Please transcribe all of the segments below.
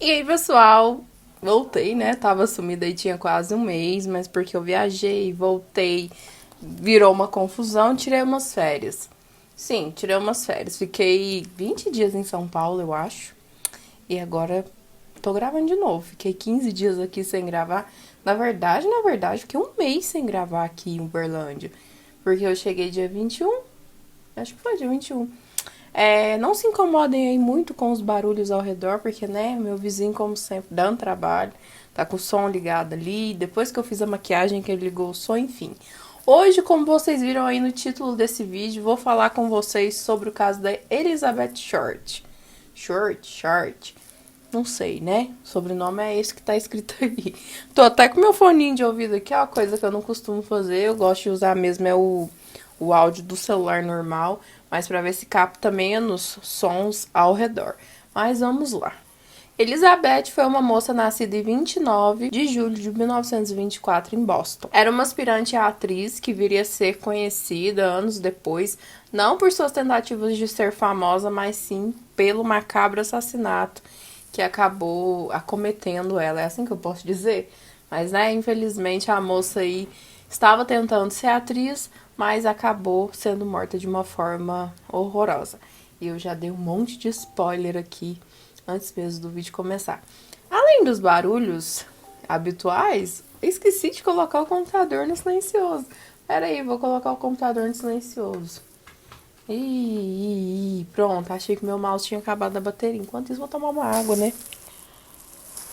E aí, pessoal, voltei, né? Tava sumida aí tinha quase um mês, mas porque eu viajei, voltei, virou uma confusão, tirei umas férias. Sim, tirei umas férias. Fiquei 20 dias em São Paulo, eu acho. E agora tô gravando de novo. Fiquei 15 dias aqui sem gravar. Na verdade, fiquei um mês sem gravar aqui em Uberlândia. Porque eu cheguei dia 21, acho que foi dia 21. Não se incomodem aí muito com os barulhos ao redor, porque, né, meu vizinho, como sempre, dando trabalho, tá com o som ligado ali. Depois que eu fiz a maquiagem, que ele ligou o som, enfim. Hoje, como vocês viram aí no título desse vídeo, vou falar com vocês sobre o caso da Elizabeth Short. Short. Não sei, né? O sobrenome é esse que tá escrito aí. Tô até com meu foninho de ouvido aqui, é uma coisa que eu não costumo fazer. Eu gosto de usar mesmo o áudio do celular normal, mas para ver se capta menos sons ao redor. Mas vamos lá. Elizabeth foi uma moça nascida em 29 de julho de 1924 em Boston. Era uma aspirante à atriz que viria a ser conhecida anos depois, não por suas tentativas de ser famosa, mas sim pelo macabro assassinato que acabou acometendo ela. É assim que eu posso dizer? Mas, né, infelizmente a moça aí estava tentando ser atriz, mas acabou sendo morta de uma forma horrorosa. E eu já dei um monte de spoiler aqui antes mesmo do vídeo começar. Além dos barulhos habituais, esqueci de colocar o computador no silencioso. Pera aí, vou colocar o computador no silencioso. Pronto, achei que meu mouse tinha acabado a bateria. Enquanto isso, vou tomar uma água, né?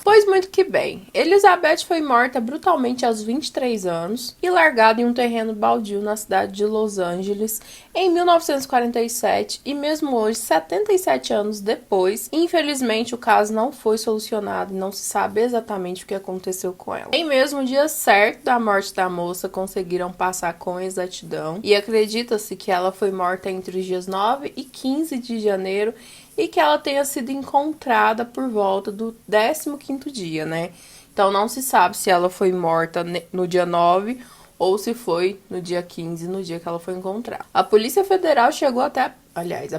Pois muito que bem, Elizabeth foi morta brutalmente aos 23 anos e largada em um terreno baldio na cidade de Los Angeles em 1947 e mesmo hoje, 77 anos depois, infelizmente o caso não foi solucionado e não se sabe exatamente o que aconteceu com ela. Nem mesmo o dia certo da morte da moça conseguiram passar com exatidão e acredita-se que ela foi morta entre os dias 9 e 15 de janeiro e que ela tenha sido encontrada por volta do 15º dia, né? Então não se sabe se ela foi morta no dia 9 ou se foi no dia 15, no dia que ela foi encontrada. A Polícia Federal chegou até... Aliás,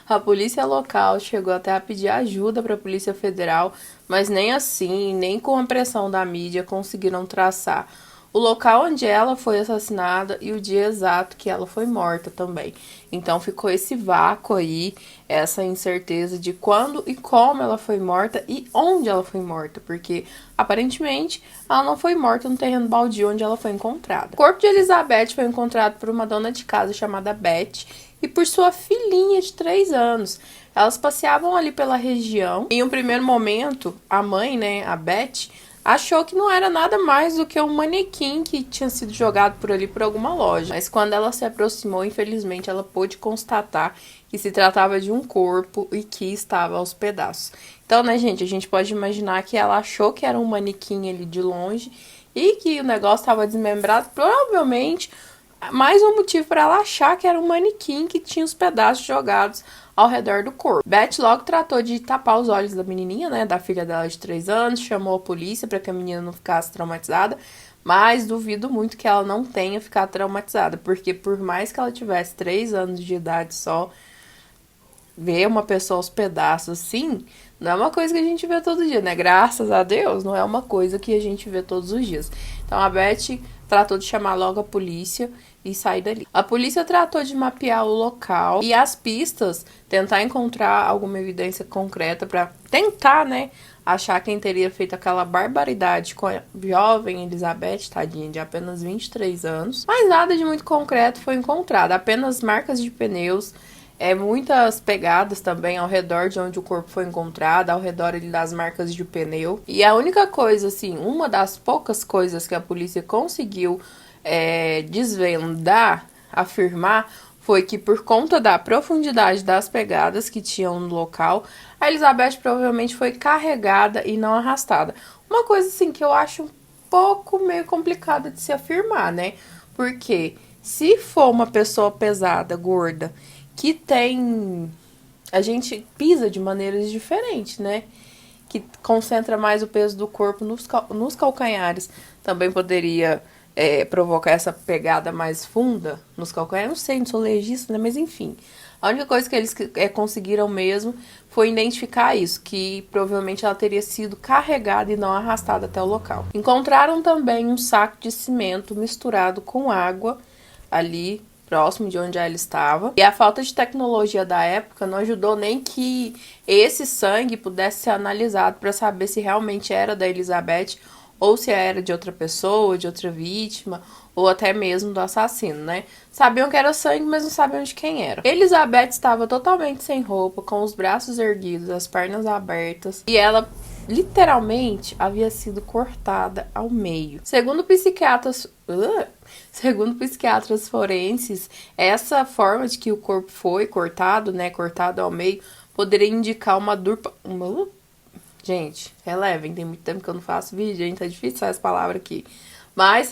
a polícia local chegou até a pedir ajuda para a Polícia Federal, mas nem assim, nem com a pressão da mídia conseguiram traçar o local onde ela foi assassinada e o dia exato que ela foi morta também. Então ficou esse vácuo aí, essa incerteza de quando e como ela foi morta e onde ela foi morta, porque aparentemente ela não foi morta no terreno baldio onde ela foi encontrada. O corpo de Elizabeth foi encontrado por uma dona de casa chamada Beth e por sua filhinha de 3 anos. Elas passeavam ali pela região. Em um primeiro momento, a mãe, né, a Beth, achou que não era nada mais do que um manequim que tinha sido jogado por ali por alguma loja. Mas quando ela se aproximou, infelizmente, ela pôde constatar que se tratava de um corpo e que estava aos pedaços. Então, né, gente, a gente pode imaginar que ela achou que era um manequim ali de longe e que o negócio estava desmembrado, provavelmente mais um motivo para ela achar que era um manequim que tinha os pedaços jogados ao redor do corpo. Beth logo tratou de tapar os olhos da menininha, né, da filha dela de 3 anos, chamou a polícia para que a menina não ficasse traumatizada, mas duvido muito que ela não tenha ficado traumatizada, porque por mais que ela tivesse 3 anos de idade só, ver uma pessoa aos pedaços assim, não é uma coisa que a gente vê todo dia, né? Graças a Deus, não é uma coisa que a gente vê todos os dias. Então a Beth tratou de chamar logo a polícia e sair dali. A polícia tratou de mapear o local e as pistas, tentar encontrar alguma evidência concreta para tentar, né, achar quem teria feito aquela barbaridade com a jovem Elizabeth, tadinha, de apenas 23 anos. Mas nada de muito concreto foi encontrado, apenas marcas de pneus, muitas pegadas também ao redor de onde o corpo foi encontrado, ao redor das marcas de pneu. E a única coisa, assim, uma das poucas coisas que a polícia conseguiu desvendar, afirmar, foi que por conta da profundidade das pegadas que tinham no local, a Elizabeth provavelmente foi carregada e não arrastada. Uma coisa, assim, que eu acho um pouco meio complicada de se afirmar, né? Porque se for uma pessoa pesada, gorda, que tem... A gente pisa de maneiras diferentes, né? Que concentra mais o peso do corpo nos calcanhares. Também poderia provocar essa pegada mais funda nos calcanhares. Não sei, não sou legista, né? Mas enfim. A única coisa que eles conseguiram mesmo foi identificar isso, que provavelmente ela teria sido carregada e não arrastada até o local. Encontraram também um saco de cimento misturado com água ali próximo de onde ela estava. E a falta de tecnologia da época não ajudou nem que esse sangue pudesse ser analisado para saber se realmente era da Elizabeth ou se era de outra pessoa, de outra vítima, ou até mesmo do assassino, né? Sabiam que era sangue, mas não sabiam de quem era. Elizabeth estava totalmente sem roupa, com os braços erguidos, as pernas abertas, e ela literalmente havia sido cortada ao meio. Segundo psiquiatras forenses, essa forma de que o corpo foi cortado, né, cortado ao meio, poderia indicar uma dupla... Gente, relevem, tem muito tempo que eu não faço vídeo, hein? Tá difícil falar essa palavra aqui. Mas,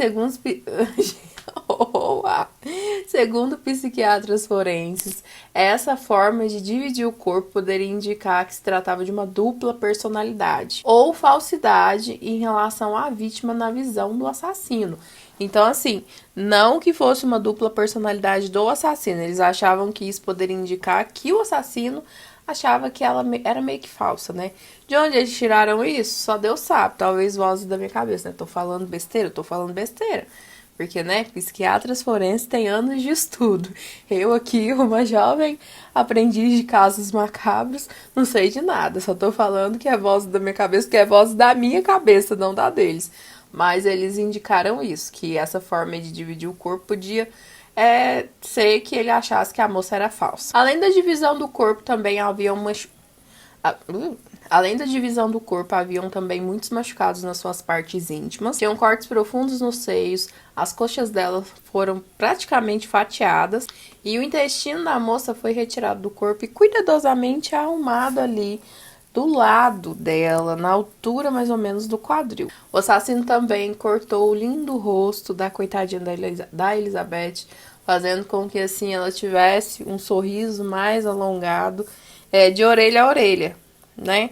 segundo psiquiatras forenses, essa forma de dividir o corpo poderia indicar que se tratava de uma dupla personalidade ou falsidade em relação à vítima na visão do assassino. Então, assim, não que fosse uma dupla personalidade do assassino, eles achavam que isso poderia indicar que o assassino achava que ela era meio que falsa, né? De onde eles tiraram isso? Só Deus sabe. Talvez vozes da minha cabeça, né? Tô falando besteira? Porque, né, psiquiatras forenses têm anos de estudo. Eu aqui, uma jovem aprendiz de casos macabros, não sei de nada. Só tô falando que é voz da minha cabeça, que é voz da minha cabeça, não da deles. Mas eles indicaram isso, que essa forma de dividir o corpo podia ser que ele achasse que a moça era falsa. Além da divisão do corpo, também havia Além da divisão do corpo, haviam também muitos machucados nas suas partes íntimas. Tinham cortes profundos nos seios, as coxas dela foram praticamente fatiadas e o intestino da moça foi retirado do corpo e cuidadosamente arrumado ali do lado dela, na altura mais ou menos do quadril. O assassino também cortou o lindo rosto da coitadinha da Elizabeth, fazendo com que assim ela tivesse um sorriso mais alongado, de orelha a orelha, né?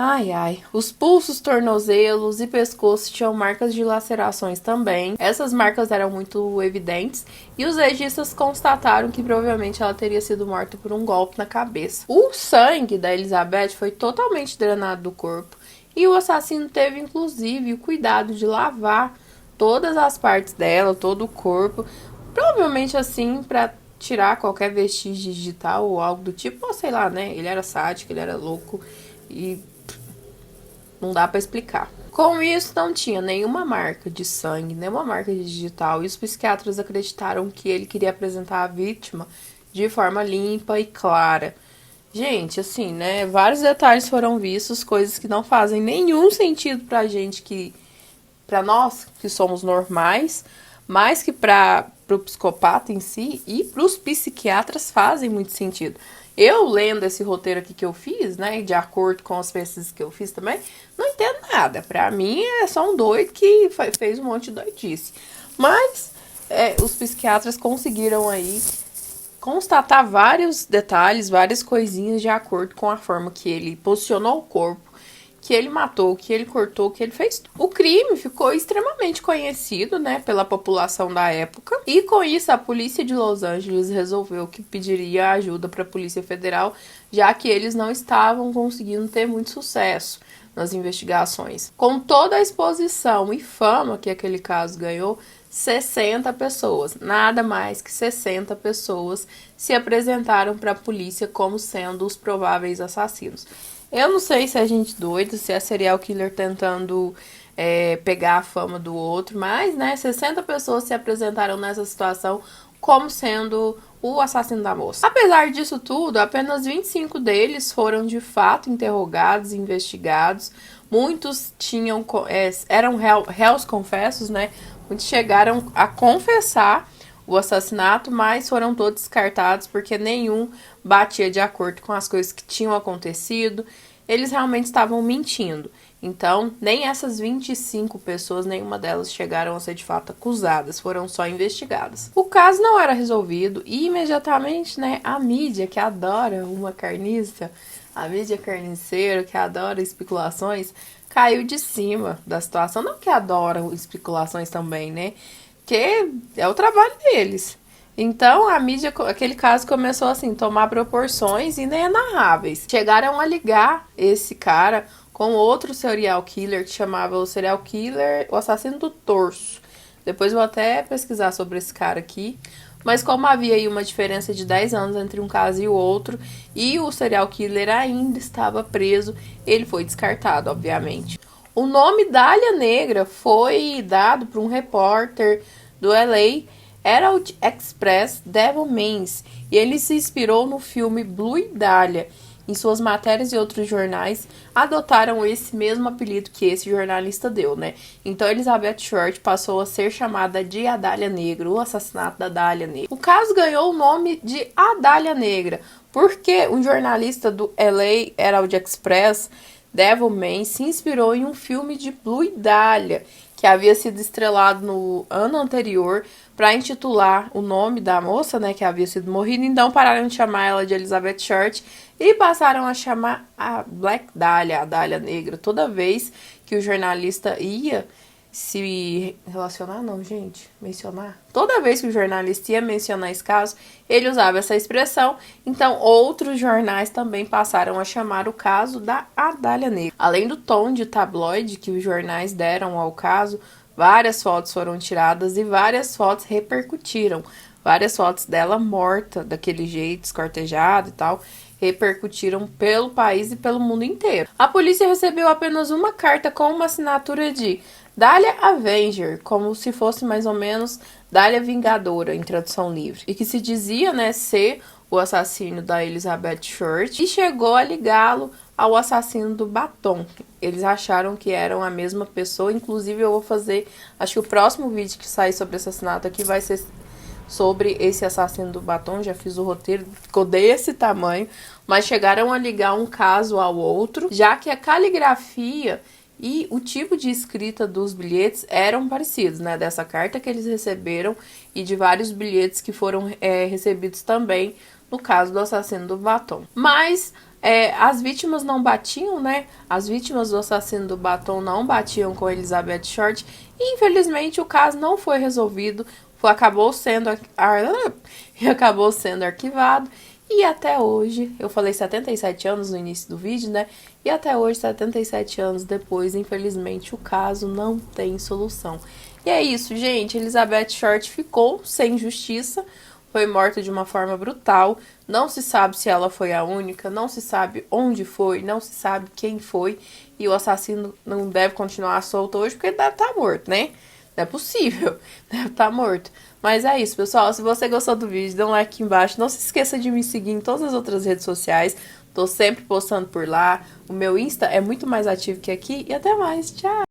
Ai, ai. Os pulsos, tornozelos e pescoço tinham marcas de lacerações também. Essas marcas eram muito evidentes e os legistas constataram que provavelmente ela teria sido morta por um golpe na cabeça. O sangue da Elizabeth foi totalmente drenado do corpo e o assassino teve inclusive o cuidado de lavar todas as partes dela, todo o corpo, provavelmente assim para tirar qualquer vestígio digital ou algo do tipo, ou sei lá, né? Ele era sádico, ele era louco e não dá pra explicar. Com isso, não tinha nenhuma marca de sangue, nenhuma marca digital, e os psiquiatras acreditaram que ele queria apresentar a vítima de forma limpa e clara. Gente, assim, né? Vários detalhes foram vistos, coisas que não fazem nenhum sentido pra gente pra nós que somos normais, mas que pro psicopata em si e pros psiquiatras fazem muito sentido. Eu, lendo esse roteiro aqui que eu fiz, né, de acordo com as pesquisas que eu fiz também, não entendo nada. Pra mim, é só um doido que fez um monte de doidice. Mas os psiquiatras conseguiram aí constatar vários detalhes, várias coisinhas de acordo com a forma que ele posicionou o corpo, que ele matou, que ele cortou, que ele fez. O crime ficou extremamente conhecido, né, pela população da época. E com isso, a polícia de Los Angeles resolveu que pediria ajuda para a Polícia Federal, já que eles não estavam conseguindo ter muito sucesso nas investigações. Com toda a exposição e fama que aquele caso ganhou, 60 pessoas, nada mais que 60 pessoas, se apresentaram para a polícia como sendo os prováveis assassinos. Eu não sei se é gente doida, se é serial killer tentando pegar a fama do outro, mas, né, 60 pessoas se apresentaram nessa situação como sendo o assassino da moça. Apesar disso tudo, apenas 25 deles foram de fato interrogados e investigados. Muitos eram réus confessos, né? Muitos chegaram a confessar o assassinato, mas foram todos descartados porque nenhum batia de acordo com as coisas que tinham acontecido. Eles realmente estavam mentindo. Então, nem essas 25 pessoas, nenhuma delas chegaram a ser de fato acusadas, foram só investigadas. O caso não era resolvido e imediatamente, né, a mídia que adora uma carniça, a mídia carniceira que adora especulações, caiu de cima da situação. Não que adoram especulações também, né? Que é o trabalho deles. Então, a mídia, aquele caso começou assim, tomar proporções inenarráveis. Chegaram a ligar esse cara com outro serial killer que chamava o serial killer, o assassino do torso. Depois vou até pesquisar sobre esse cara aqui. Mas como havia aí uma diferença de 10 anos entre um caso e o outro, e o serial killer ainda estava preso, ele foi descartado, obviamente. O nome Dália Negra foi dado por um repórter do LA Herald Express, Devil Mans, e ele se inspirou no filme Blue Dahlia. Em suas matérias e outros jornais, adotaram esse mesmo apelido que esse jornalista deu, né? Então, Elizabeth Short passou a ser chamada de A Dália Negra, o assassinato da Dália Negra. O caso ganhou o nome de A Dália Negra, porque um jornalista do LA Herald Express, Devil Mans, se inspirou em um filme de Blue Dahlia, que havia sido estrelado no ano anterior, para intitular o nome da moça, né, que havia sido morrida. Então pararam de chamar ela de Elizabeth Short e passaram a chamar a Black Dahlia, a Dália Negra, toda vez que o jornalista ia se relacionar, não, gente, mencionar. Toda vez que o jornalista ia mencionar esse caso, ele usava essa expressão. Então, outros jornais também passaram a chamar o caso da Dália Negra. Além do tom de tabloide que os jornais deram ao caso, várias fotos foram tiradas e várias fotos repercutiram. Várias fotos dela morta, daquele jeito, escortejada e tal, repercutiram pelo país e pelo mundo inteiro. A polícia recebeu apenas uma carta com uma assinatura de Dália Avenger, como se fosse mais ou menos Dália Vingadora, em tradução livre, e que se dizia, né, ser o assassino da Elizabeth Short, e chegou a ligá-lo ao assassino do batom. Eles acharam que eram a mesma pessoa. Inclusive, eu vou fazer, acho que o próximo vídeo que sair sobre esse assassinato aqui vai ser sobre esse assassino do batom. Já fiz o roteiro, ficou desse tamanho, mas chegaram a ligar um caso ao outro, já que a caligrafia e o tipo de escrita dos bilhetes eram parecidos, né? Dessa carta que eles receberam e de vários bilhetes que foram recebidos também no caso do assassino do batom. Mas as vítimas não batiam, né? As vítimas do assassino do batom não batiam com Elizabeth Short. E infelizmente o caso não foi resolvido. Acabou sendo arquivado. E até hoje, eu falei 77 anos no início do vídeo, né? E até hoje, 77 anos depois, infelizmente, o caso não tem solução. E é isso, gente. Elizabeth Short ficou sem justiça. Foi morta de uma forma brutal. Não se sabe se ela foi a única, não se sabe onde foi, não se sabe quem foi. E o assassino não deve continuar solto hoje porque deve estar morto, né? Não é possível, deve estar morto. Mas é isso, pessoal. Se você gostou do vídeo, dá um like aqui embaixo. Não se esqueça de me seguir em todas as outras redes sociais. Tô sempre postando por lá. O meu Insta é muito mais ativo que aqui. E até mais. Tchau!